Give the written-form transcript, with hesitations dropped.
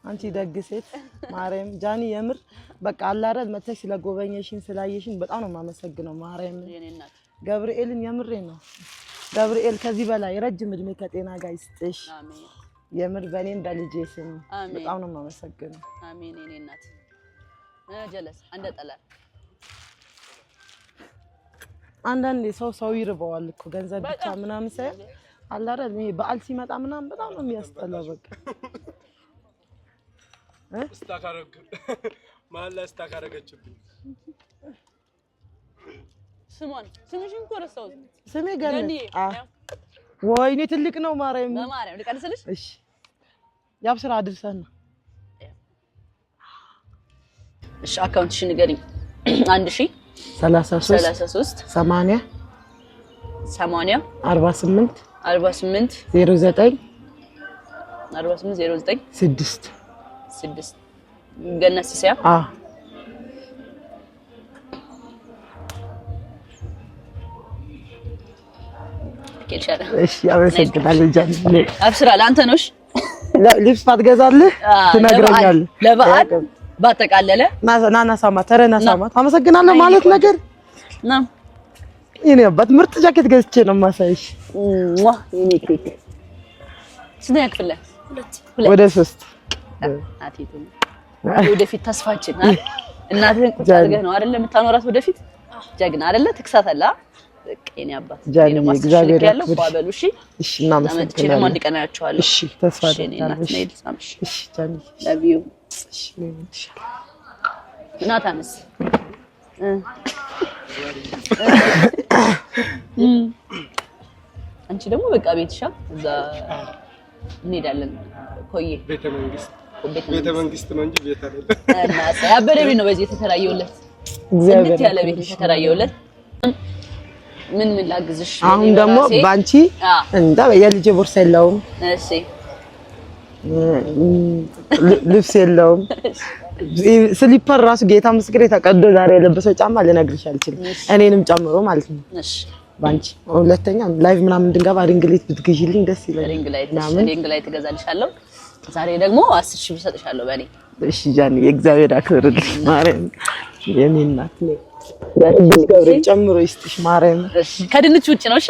አንቺ ደግ ሴት ማርያም ጃኒ የምር በቃ አላረድ መተሽ ስለጎበኘሽን ስላየሽን በጣም ነው ማመሰግነው ማርያም የኔ እናት ገብርኤልን የምሬ ነው ገብርኤል ከዚህ በላይ ረጅም እድሜ ከጤና ጋር ይስጥሽ አሜን የምር በኔም በልጄ ስም በጣም ነው ማመሰግነው አሜን የኔ እናት ጀለስ አንደ ጠላል አንዳንዴ ሰው ይርበዋል እኮ ገንዘብ ብቻ ምናምን ሳይ አላረድ ይሄ በዓል ሲመጣ ምናምን በጣም ነው የሚያስጠላው በቃ ስታካረግ ማላ ስታካረገችብኝ ስምሽን ኮረሰው ስሜ ገኒ ወይኔ ትልቅ ነው ማርያም ማርያም ልቀንስልሽ እሺ ያብስራ አድርሰና እሺ አካውንትሽን ንገሪኝ 1000 33 80 48 09 6 ገነስ ሲያ ከልሻለ እሺ አመሰግናለሁ ጃኒ አብስራ ለአንተ ነውሽ ልብስ ባትገዛልህ ትነግረኛለህ ለበዓል ባጠቃለለ ናና ሳማ ተረና ሳማ አመሰግናለሁ ማለት ነገር ና ይሄን በትምርት ጃኬት ገዝቼ ነው ማሳይሽ ይሄ ኬክ ስንት ያክፍለ ወደ 3 አቲቱ ወደፊት ተስፋችን እናትህን ቁጣገህ ነው አይደል የምታኖራት ወደፊት ጀግና አይደል ትክሳታላ በቀኝ አባት ጃኒ እግዚአብሔር ያለው ባበሉ እሺ እናመሰግናለን ደግሞ እንዲቀናያቸዋለሁ እሺ ተስፋ አደርጋለሁ እሺ ጃኒ love you እሺ ናታንስ አንቺ ደግሞ በቃ ቤትሻ እዛ እንሄዳለን ኮዬ ቤተ መንግስት ነው እንጂ ቤት አይደለም እና ያበደ ቤት ነው በዚህ የተከራየውለት እግዚአብሔር ያለ ቤት የተከራየውለት ምን ላግዝሽ አሁን ደግሞ ባንቺ እንዳ የልጅ ቦርሳ የለውም እሺ ልብስ የለውም ስሊፐር ራሱ ጌታ ምስክሬ ተቀዶ ዛሬ የለበሰው ጫማ ልነግርሽ አልችልም እኔንም ጨምሮ ማለት ነው እሺ ባንቺ ሁለተኛ ላይቭ ምናምን እንድንገባ ሪንግላይት ብትገዢልኝ ደስ ይላል ሪንግላይት ትገዛልሻለሁ ዛሬ ደግሞ 10000 ብር ሰጥሻለሁ በእኔ እሺ ጃኒ እግዚአብሔር አክብርልኝ ማርያም የኔ እናት ነው ገብርኤል ጨምሮ ይስጥሽ ማርያም ከድንች ውጪ ነው እሺ